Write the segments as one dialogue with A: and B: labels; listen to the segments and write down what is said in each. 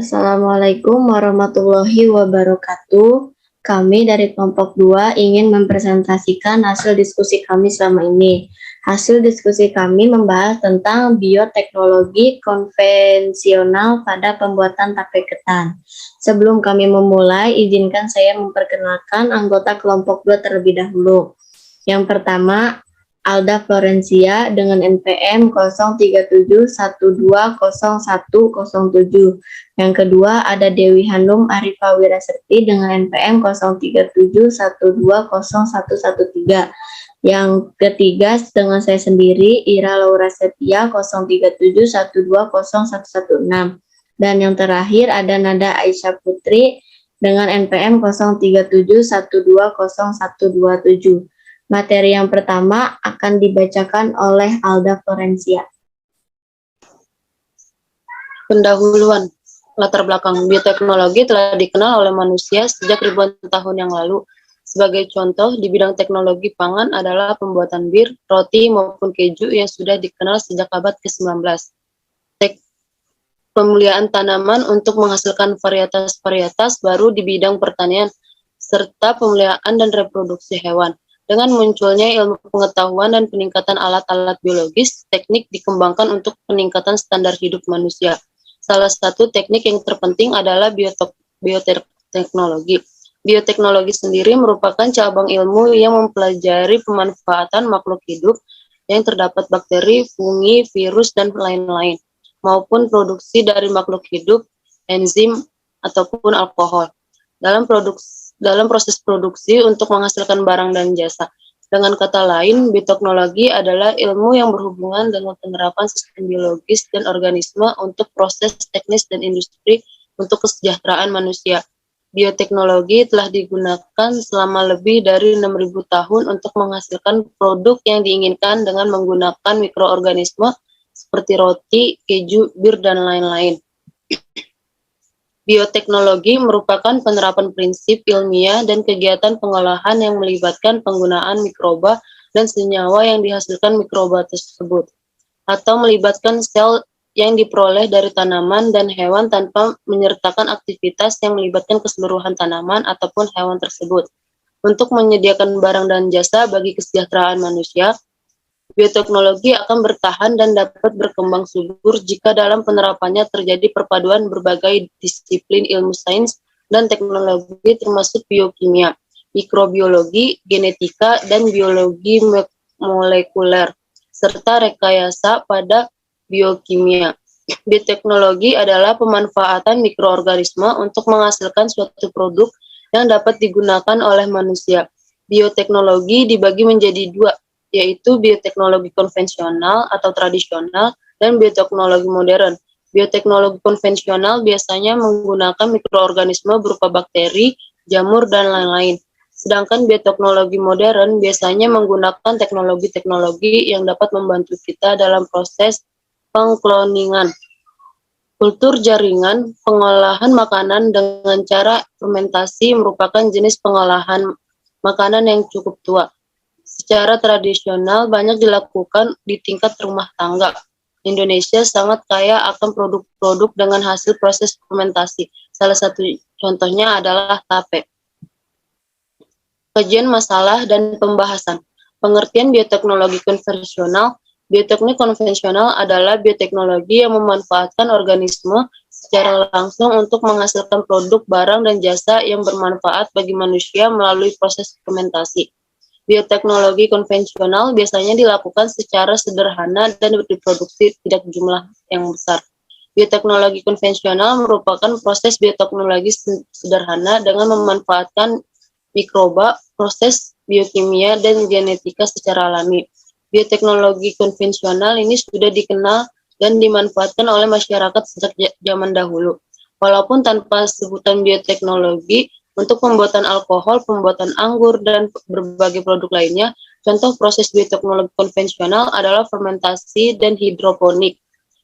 A: Assalamualaikum warahmatullahi wabarakatuh. Kami dari kelompok 2 ingin mempresentasikan hasil diskusi kami selama ini. Hasil diskusi kami membahas tentang bioteknologi konvensional pada pembuatan tape ketan. Sebelum kami memulai, izinkan saya memperkenalkan anggota kelompok 2 terlebih dahulu. Yang pertama, Alda Florencia dengan NPM 03712010107. Yang kedua ada Dewi Hanum Arifa Wiraseti dengan NPM 03712010113. Yang ketiga dengan saya sendiri Ira Laura Setia 037120116. Dan yang terakhir ada Nada Aisyah Putri dengan NPM 037120127. Materi yang pertama akan dibacakan oleh Alda Florencia.
B: Pendahuluan. Latar belakang bioteknologi telah dikenal oleh manusia sejak ribuan tahun yang lalu. Sebagai contoh, di bidang teknologi pangan adalah pembuatan bir, roti, maupun keju yang sudah dikenal sejak abad ke-19. Pemuliaan tanaman untuk menghasilkan varietas-varietas baru di bidang pertanian, serta pemuliaan dan reproduksi hewan. Dengan munculnya ilmu pengetahuan dan peningkatan alat-alat biologis, teknik dikembangkan untuk peningkatan standar hidup manusia. Salah satu teknik yang terpenting adalah bioteknologi. Bioteknologi sendiri merupakan cabang ilmu yang mempelajari pemanfaatan makhluk hidup yang terdapat bakteri, fungi, virus, dan lain-lain, maupun produksi dari makhluk hidup, enzim, ataupun alkohol. Dalam proses produksi untuk menghasilkan barang dan jasa. Dengan kata lain, bioteknologi adalah ilmu yang berhubungan dengan penerapan sistem biologis dan organisme untuk proses teknis dan industri untuk kesejahteraan manusia. Bioteknologi telah digunakan selama lebih dari 6.000 tahun untuk menghasilkan produk yang diinginkan dengan menggunakan mikroorganisme seperti roti, keju, bir, dan lain-lain. Bioteknologi merupakan penerapan prinsip ilmiah dan kegiatan pengolahan yang melibatkan penggunaan mikroba dan senyawa yang dihasilkan mikroba tersebut, atau melibatkan sel yang diperoleh dari tanaman dan hewan tanpa menyertakan aktivitas yang melibatkan keseluruhan tanaman ataupun hewan tersebut. Untuk menyediakan barang dan jasa bagi kesejahteraan manusia, bioteknologi akan bertahan dan dapat berkembang subur jika dalam penerapannya terjadi perpaduan berbagai disiplin ilmu sains dan teknologi termasuk biokimia, mikrobiologi, genetika, dan biologi molekuler, serta rekayasa pada biokimia. Bioteknologi adalah pemanfaatan mikroorganisme untuk menghasilkan suatu produk yang dapat digunakan oleh manusia. Bioteknologi dibagi menjadi dua, yaitu bioteknologi konvensional atau tradisional dan bioteknologi modern. Bioteknologi konvensional biasanya menggunakan mikroorganisme berupa bakteri, jamur, dan lain-lain. Sedangkan bioteknologi modern biasanya menggunakan teknologi-teknologi yang dapat membantu kita dalam proses pengkloningan, kultur jaringan, pengolahan makanan dengan cara fermentasi merupakan jenis pengolahan makanan yang cukup tua. Secara tradisional banyak dilakukan di tingkat rumah tangga. Indonesia sangat kaya akan produk-produk dengan hasil proses fermentasi. Salah satu contohnya adalah tape. Kajian masalah dan pembahasan. Pengertian bioteknologi konvensional. Bioteknologi konvensional adalah bioteknologi yang memanfaatkan organisme secara langsung untuk menghasilkan produk, barang, dan jasa yang bermanfaat bagi manusia melalui proses fermentasi. Bioteknologi konvensional biasanya dilakukan secara sederhana dan diproduksi tidak jumlah yang besar. Bioteknologi konvensional merupakan proses bioteknologi sederhana dengan memanfaatkan mikroba, proses biokimia, dan genetika secara alami. Bioteknologi konvensional ini sudah dikenal dan dimanfaatkan oleh masyarakat sejak zaman dahulu. Walaupun tanpa sebutan bioteknologi, untuk pembuatan alkohol, pembuatan anggur, dan berbagai produk lainnya, contoh proses bioteknologi konvensional adalah fermentasi dan hidroponik.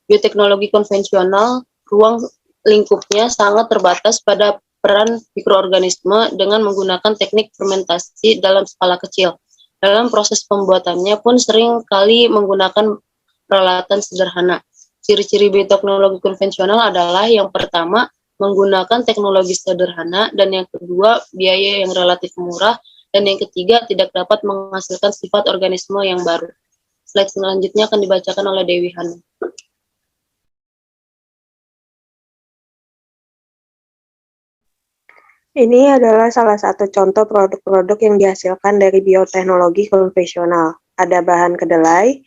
B: Bioteknologi konvensional, ruang lingkupnya sangat terbatas pada peran mikroorganisme dengan menggunakan teknik fermentasi dalam skala kecil. Dalam proses pembuatannya pun sering kali menggunakan peralatan sederhana. Ciri-ciri bioteknologi konvensional adalah yang pertama, menggunakan teknologi sederhana, dan yang kedua, biaya yang relatif murah, dan yang ketiga, tidak dapat menghasilkan sifat organisme yang baru. Slide selanjutnya akan dibacakan oleh Dewi Hana.
C: Ini adalah salah satu contoh produk-produk yang dihasilkan dari bioteknologi konvensional. Ada bahan kedelai,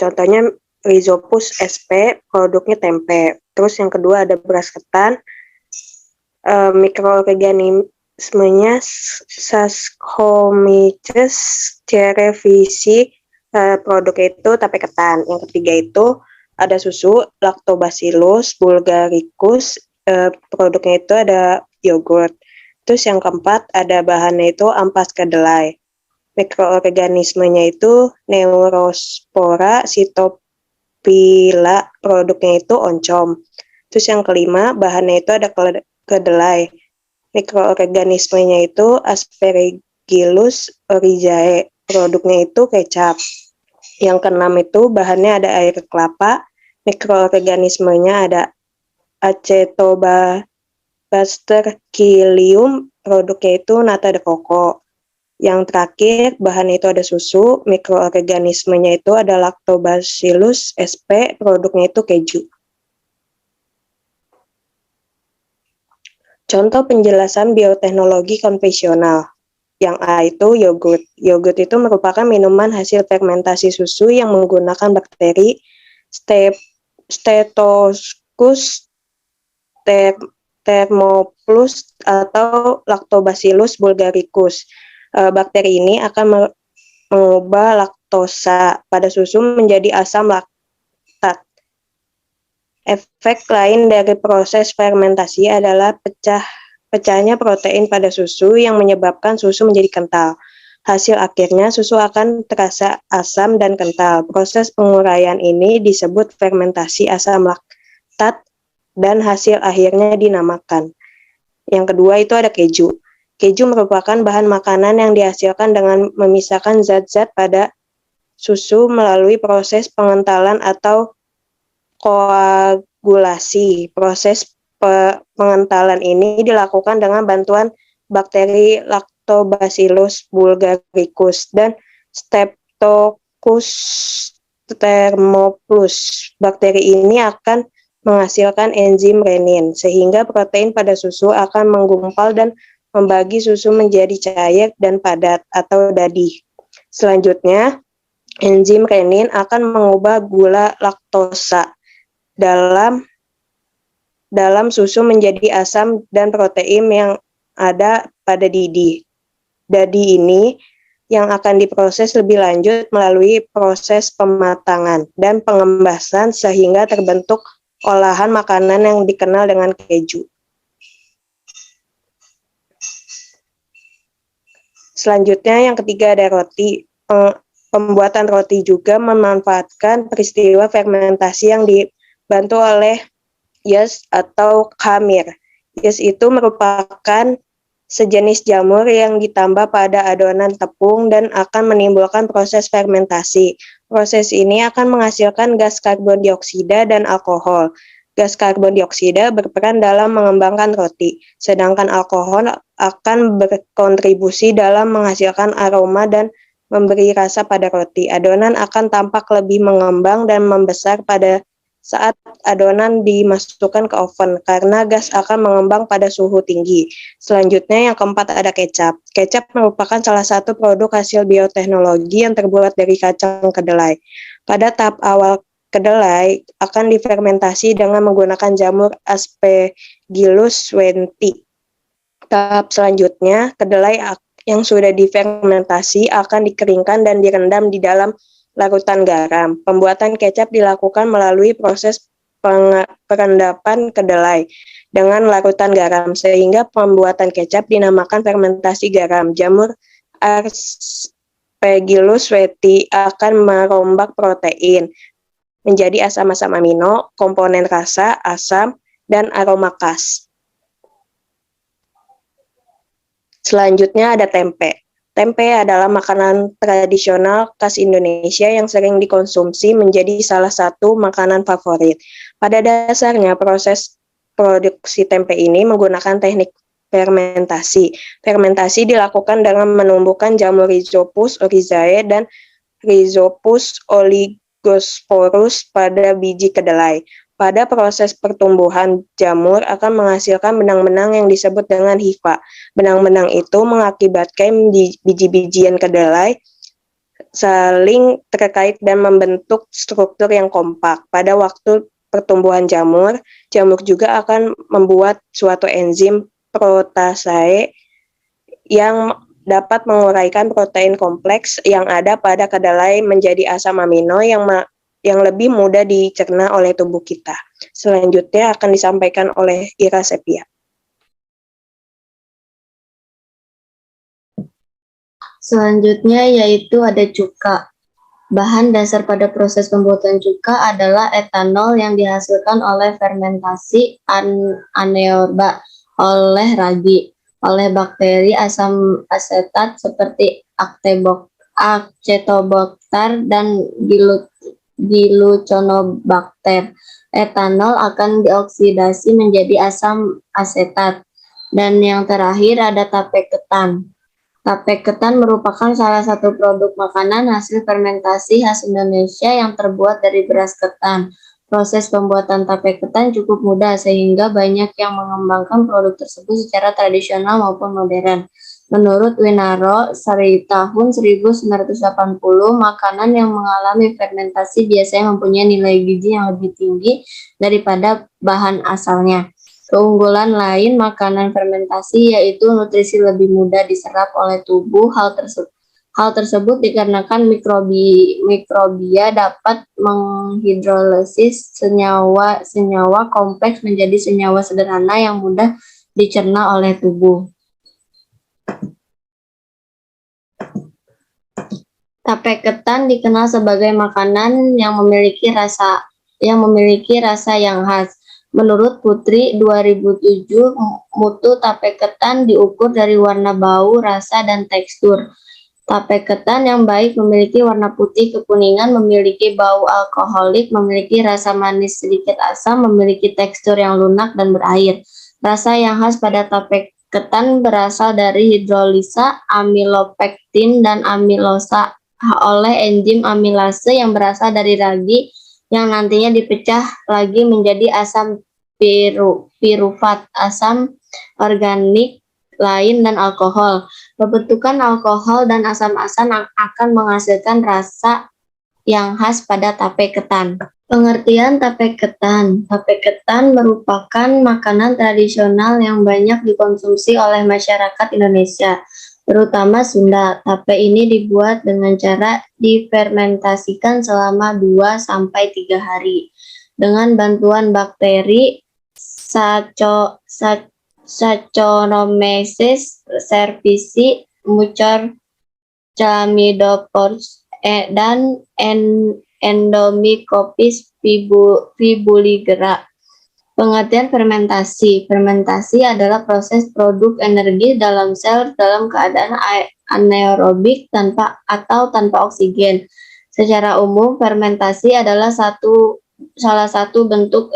C: contohnya Rhizopus sp, produknya tempe. Terus yang kedua ada beras ketan, mikroorganismenya Saccharomyces cerevisiae, produknya itu tape ketan. Yang ketiga itu ada susu Lactobacillus bulgaricus, produknya itu ada yogurt. Terus yang keempat ada bahannya itu ampas kedelai. Mikroorganismenya itu Neurospora cytophylla, produknya itu oncom. Terus yang kelima bahannya itu ada kedelai. Mikroorganismenya itu Aspergillus oryzae, produknya itu kecap. Yang keenam itu bahannya ada air kelapa, mikroorganismenya ada Acetobacter psyllium, produknya itu nata de coco. Yang terakhir bahannya itu ada susu, mikroorganismenya itu ada Lactobacillus sp, produknya itu keju. Contoh penjelasan bioteknologi konvensional. Yang A itu yogurt. Yogurt itu merupakan minuman hasil fermentasi susu yang menggunakan bakteri Stetococcus thermoplus atau Lactobacillus bulgaricus. Bakteri ini akan mengubah laktosa pada susu menjadi asam laktat. Efek lain dari proses fermentasi adalah pecahnya protein pada susu yang menyebabkan susu menjadi kental. Hasil akhirnya susu akan terasa asam dan kental. Proses penguraian ini disebut fermentasi asam laktat dan hasil akhirnya dinamakan. Yang kedua itu ada keju. Keju merupakan bahan makanan yang dihasilkan dengan memisahkan zat-zat pada susu melalui proses pengentalan atau koagulasi. Proses pengentalan ini dilakukan dengan bantuan bakteri Lactobacillus bulgaricus dan Streptococcus thermoplus. Bakteri ini akan menghasilkan enzim renin, sehingga protein pada susu akan menggumpal dan membagi susu menjadi cair dan padat atau dadih. Selanjutnya, enzim renin akan mengubah gula laktosa dalam susu menjadi asam dan protein yang ada pada didi. Dadi ini yang akan diproses lebih lanjut melalui proses pematangan dan pengembasan sehingga terbentuk olahan makanan yang dikenal dengan keju. Selanjutnya yang ketiga ada roti. Pembuatan roti juga memanfaatkan peristiwa fermentasi yang dibantu oleh yeast atau khamir. Yeast itu merupakan sejenis jamur yang ditambah pada adonan tepung dan akan menimbulkan proses fermentasi. Proses ini akan menghasilkan gas karbon dioksida dan alkohol. Gas karbon dioksida berperan dalam mengembangkan roti, sedangkan alkohol akan berkontribusi dalam menghasilkan aroma dan memberi rasa pada roti. Adonan akan tampak lebih mengembang dan membesar pada saat adonan dimasukkan ke oven karena gas akan mengembang pada suhu tinggi. Selanjutnya yang keempat ada kecap. Kecap merupakan salah satu produk hasil bioteknologi yang terbuat dari kacang kedelai. Pada tahap awal kedelai akan difermentasi dengan menggunakan jamur Aspergillus wientii. Tahap selanjutnya kedelai yang sudah difermentasi akan dikeringkan dan direndam di dalam larutan garam. Pembuatan kecap dilakukan melalui proses perendapan kedelai dengan larutan garam, sehingga pembuatan kecap dinamakan fermentasi garam. Jamur Aspergillus wientii akan merombak protein menjadi asam-asam amino, komponen rasa, asam, dan aroma khas. Selanjutnya ada tempe. Tempe adalah makanan tradisional khas Indonesia yang sering dikonsumsi menjadi salah satu makanan favorit. Pada dasarnya proses produksi tempe ini menggunakan teknik fermentasi. Fermentasi dilakukan dengan menumbuhkan jamur Rhizopus oryzae dan Rhizopus oligosporus pada biji kedelai. Pada proses pertumbuhan, jamur akan menghasilkan benang-benang yang disebut dengan hifa. Benang-benang itu mengakibatkan biji-bijian kedelai saling terkait dan membentuk struktur yang kompak. Pada waktu pertumbuhan jamur, jamur juga akan membuat suatu enzim protase yang dapat menguraikan protein kompleks yang ada pada kedelai menjadi asam amino yang lebih mudah dicerna oleh tubuh kita. Selanjutnya akan disampaikan oleh Ira Sepia.
A: Selanjutnya yaitu ada cuka. Bahan dasar pada proses pembuatan cuka adalah etanol yang dihasilkan oleh fermentasi anaeroba oleh ragi, oleh bakteri asam asetat seperti Acetobacter dan Gluconobacter. Etanol akan dioksidasi menjadi asam asetat. Dan yang terakhir ada tape ketan. Tape ketan merupakan salah satu produk makanan hasil fermentasi khas Indonesia yang terbuat dari beras ketan. Proses pembuatan tape ketan cukup mudah sehingga banyak yang mengembangkan produk tersebut secara tradisional maupun modern. Menurut Winaro, dari tahun 1980, makanan yang mengalami fermentasi biasanya mempunyai nilai gizi yang lebih tinggi daripada bahan asalnya. Keunggulan lain makanan fermentasi yaitu nutrisi lebih mudah diserap oleh tubuh. Hal tersebut dikarenakan mikrobia dapat menghidrolisis senyawa kompleks menjadi senyawa sederhana yang mudah dicerna oleh tubuh. Tape ketan dikenal sebagai makanan yang memiliki rasa yang khas. Menurut Putri 2007, mutu tape ketan diukur dari warna, bau, rasa, dan tekstur. Tape ketan yang baik memiliki warna putih kekuningan, memiliki bau alkoholik, memiliki rasa manis sedikit asam, memiliki tekstur yang lunak dan berair. Rasa yang khas pada tape ketan berasal dari hidrolisa amilopektin dan amilosa oleh enzim amilase yang berasal dari ragi yang nantinya dipecah lagi menjadi asam pirufat, asam organik lain, dan alkohol. Pembentukan alkohol dan asam-asam akan menghasilkan rasa yang khas pada tape ketan. Pengertian tape ketan. Tape ketan merupakan makanan tradisional yang banyak dikonsumsi oleh masyarakat Indonesia, terutama Sunda. Tape ini dibuat dengan cara difermentasikan selama 2-3 hari dengan bantuan bakteri Saccharomyces cerevisiae, Mucor chlamydophorus, dan Endomycopis fibuligera. Pengertian fermentasi. Fermentasi adalah proses produk energi dalam sel dalam keadaan anaerobik tanpa oksigen. Secara umum, fermentasi adalah salah satu bentuk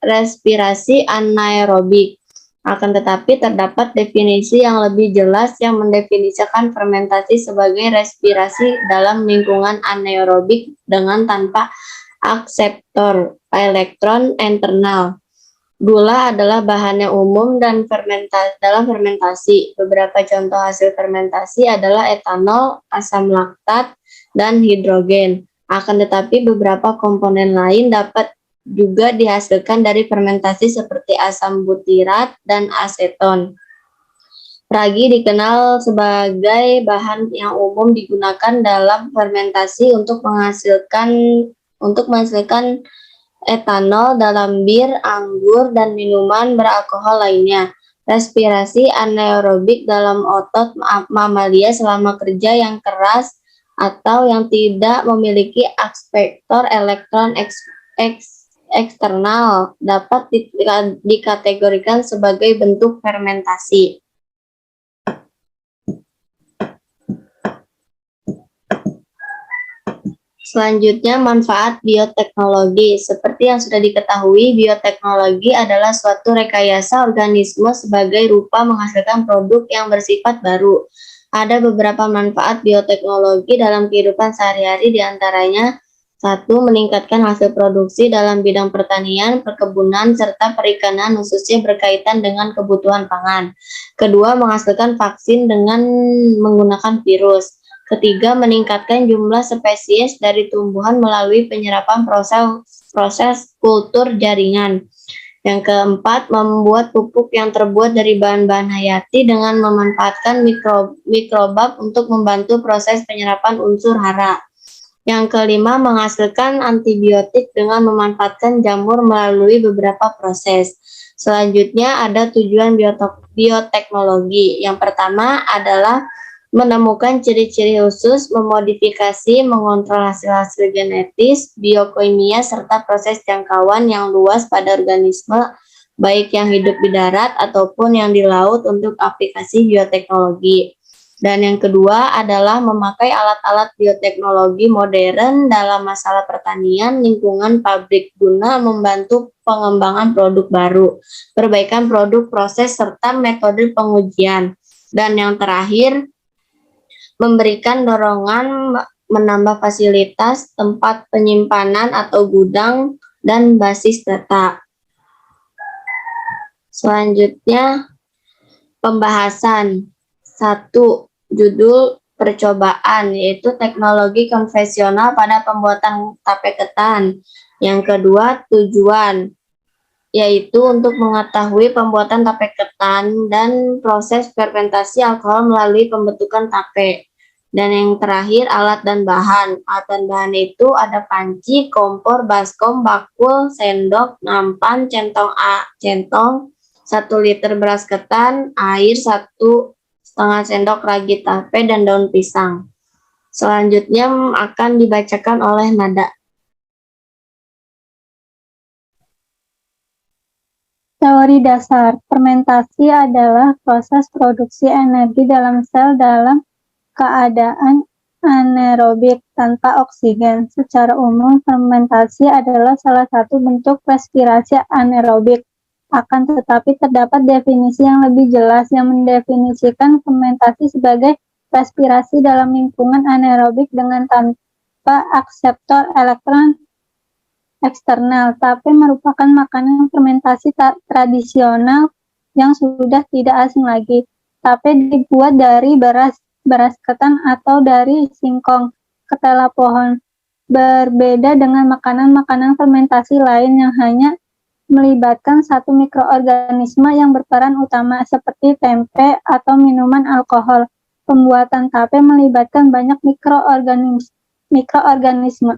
A: respirasi anaerobik. Akan tetapi terdapat definisi yang lebih jelas yang mendefinisikan fermentasi sebagai respirasi dalam lingkungan anaerobik dengan tanpa akseptor elektron internal. Gula adalah bahan yang umum dalam fermentasi. Beberapa contoh hasil fermentasi adalah etanol, asam laktat, dan hidrogen. Akan tetapi beberapa komponen lain dapat juga dihasilkan dari fermentasi seperti asam butirat dan aseton. Ragi dikenal sebagai bahan yang umum digunakan dalam fermentasi untuk menghasilkan etanol dalam bir, anggur, dan minuman beralkohol lainnya. Respirasi anaerobik dalam otot mamalia selama kerja yang keras atau yang tidak memiliki akseptor elektron eksternal dapat dikategorikan sebagai bentuk fermentasi. Selanjutnya, manfaat bioteknologi. Seperti yang sudah diketahui, bioteknologi adalah suatu rekayasa organisme sebagai rupa menghasilkan produk yang bersifat baru. Ada beberapa manfaat bioteknologi dalam kehidupan sehari-hari, diantaranya: 1. Meningkatkan hasil produksi dalam bidang pertanian, perkebunan, serta perikanan, khususnya berkaitan dengan kebutuhan pangan. Kedua, menghasilkan vaksin dengan menggunakan virus. Ketiga, meningkatkan jumlah spesies dari tumbuhan melalui penyerapan proses kultur jaringan. Yang keempat, membuat pupuk yang terbuat dari bahan-bahan hayati dengan memanfaatkan mikrobab untuk membantu proses penyerapan unsur hara. Yang kelima, menghasilkan antibiotik dengan memanfaatkan jamur melalui beberapa proses. Selanjutnya ada tujuan bioteknologi. Yang pertama adalah menemukan ciri-ciri khusus, memodifikasi, mengontrol hasil-hasil genetis, biokimia, serta proses jangkauan yang luas pada organisme, baik yang hidup di darat ataupun yang di laut untuk aplikasi bioteknologi. Dan yang kedua adalah memakai alat-alat bioteknologi modern dalam masalah pertanian, lingkungan, pabrik guna membantu pengembangan produk baru, perbaikan produk, proses, serta metode pengujian. Dan yang terakhir, memberikan dorongan menambah fasilitas, tempat penyimpanan atau gudang, dan basis data. Selanjutnya, pembahasan. 1. Judul percobaan, yaitu teknologi konvensional pada pembuatan tape ketan. Yang kedua, tujuan, yaitu untuk mengetahui pembuatan tape ketan dan proses fermentasi alkohol melalui pembentukan tape. Dan yang terakhir, alat dan bahan. Alat dan bahan itu ada panci, kompor, baskom, bakul, sendok, nampan, centong 1 liter beras ketan, air 1,5 sendok ragi tape, dan daun pisang. Selanjutnya akan dibacakan oleh Nada.
D: Teori dasar fermentasi adalah proses produksi energi dalam sel dalam keadaan anaerobik tanpa oksigen. Secara umum, fermentasi adalah salah satu bentuk respirasi anaerobik. Akan tetapi terdapat definisi yang lebih jelas yang mendefinisikan fermentasi sebagai respirasi dalam lingkungan anaerobik dengan tanpa akseptor elektron eksternal. Tape merupakan makanan fermentasi tradisional yang sudah tidak asing lagi. Tape dibuat dari beras ketan atau dari singkong, ketela pohon. Berbeda dengan makanan-makanan fermentasi lain yang hanya melibatkan satu mikroorganisme yang berperan utama seperti tempe atau minuman alkohol. Pembuatan tape melibatkan banyak mikroorganisme.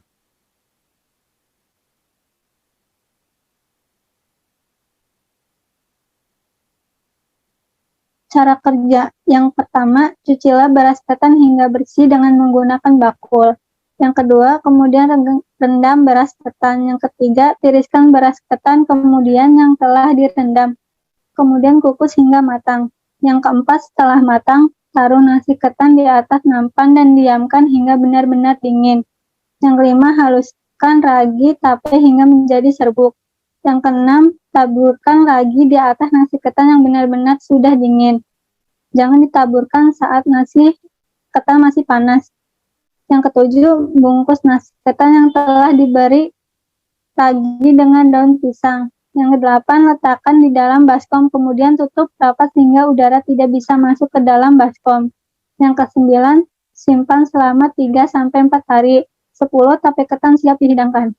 D: Cara kerja. Yang pertama, cucilah beras ketan hingga bersih dengan menggunakan bakul. Yang kedua, kemudian rendam beras ketan. Yang ketiga, tiriskan beras ketan kemudian yang telah direndam. Kemudian kukus hingga matang. Yang keempat, setelah matang, taruh nasi ketan di atas nampan dan diamkan hingga benar-benar dingin. Yang kelima, haluskan ragi tape hingga menjadi serbuk. Yang keenam, taburkan ragi di atas nasi ketan yang benar-benar sudah dingin. Jangan ditaburkan saat nasi ketan masih panas. Yang ketujuh, bungkus nasi ketan yang telah diberi ragi dengan daun pisang. Yang kedelapan, letakkan di dalam baskom, kemudian tutup rapat sehingga udara tidak bisa masuk ke dalam baskom. Yang kesembilan, simpan selama 3-4 hari. 10, tape ketan siap dihidangkan.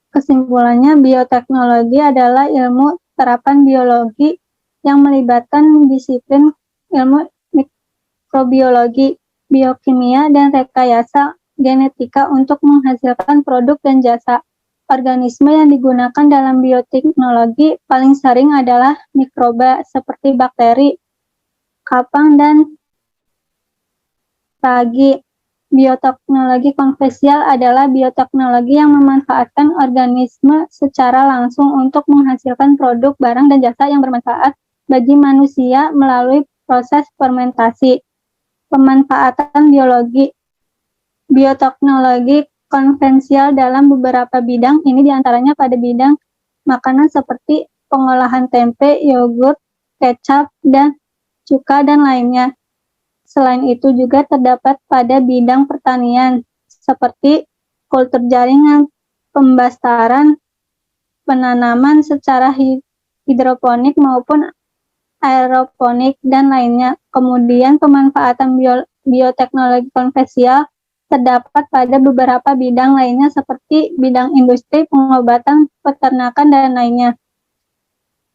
D: Kesimpulannya, bioteknologi adalah ilmu terapan biologi yang melibatkan disiplin ilmu mikrobiologi, biokimia, dan rekayasa genetika untuk menghasilkan produk dan jasa. Organisme yang digunakan dalam bioteknologi paling sering adalah mikroba seperti bakteri, kapang, dan ragi. Bioteknologi konvensional adalah bioteknologi yang memanfaatkan organisme secara langsung untuk menghasilkan produk, barang, dan jasa yang bermanfaat bagi manusia melalui proses fermentasi. Pemanfaatan bioteknologi konvensional dalam beberapa bidang, ini diantaranya pada bidang makanan seperti pengolahan tempe, yogurt, kecap, dan cuka, dan lainnya. Selain itu juga terdapat pada bidang pertanian, seperti kultur jaringan, pembastaran, penanaman secara hidroponik maupun aeroponik, dan lainnya. Kemudian pemanfaatan bioteknologi konvensional terdapat pada beberapa bidang lainnya seperti bidang industri, pengobatan, peternakan, dan lainnya.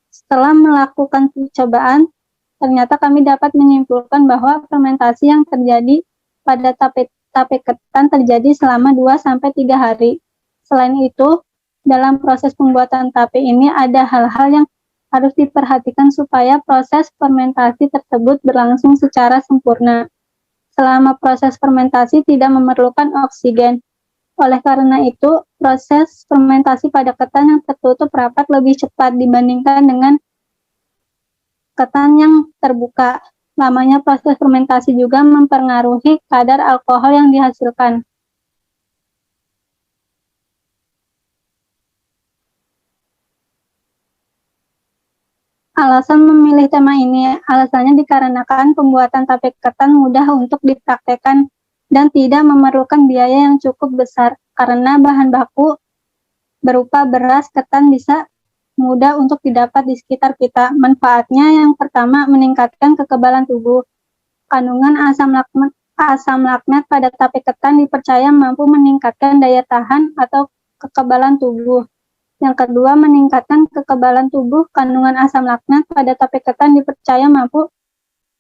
D: Setelah melakukan percobaan, ternyata kami dapat menyimpulkan bahwa fermentasi yang terjadi pada tape ketan terjadi selama 2-3 hari. Selain itu, dalam proses pembuatan tape ini ada hal-hal yang harus diperhatikan supaya proses fermentasi tersebut berlangsung secara sempurna. Selama proses fermentasi tidak memerlukan oksigen. Oleh karena itu, proses fermentasi pada ketan yang tertutup rapat lebih cepat dibandingkan dengan ketan yang terbuka. Lamanya proses fermentasi juga mempengaruhi kadar alkohol yang dihasilkan. Alasan memilih tema ini, alasannya dikarenakan pembuatan tape ketan mudah untuk dipraktekkan dan tidak memerlukan biaya yang cukup besar, karena bahan baku berupa beras ketan bisa mudah untuk didapat di sekitar kita. Manfaatnya yang pertama, meningkatkan kekebalan tubuh. Kandungan asam laknat pada tape ketan dipercaya mampu meningkatkan daya tahan atau kekebalan tubuh. Yang kedua, meningkatkan kekebalan tubuh. Kandungan asam laknat pada tape ketan dipercaya mampu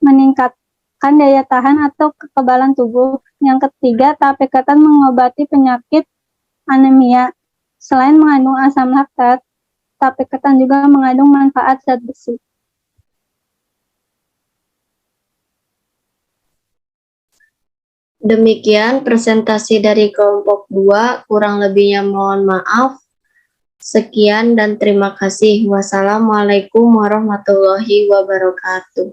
D: meningkatkan daya tahan atau kekebalan tubuh. Yang ketiga, tape ketan mengobati penyakit anemia. Selain mengandung asam laktat, tape ketan juga mengandung manfaat zat besi.
A: Demikian presentasi dari kelompok 2, kurang lebihnya mohon maaf. Sekian dan terima kasih. Wassalamualaikum warahmatullahi wabarakatuh.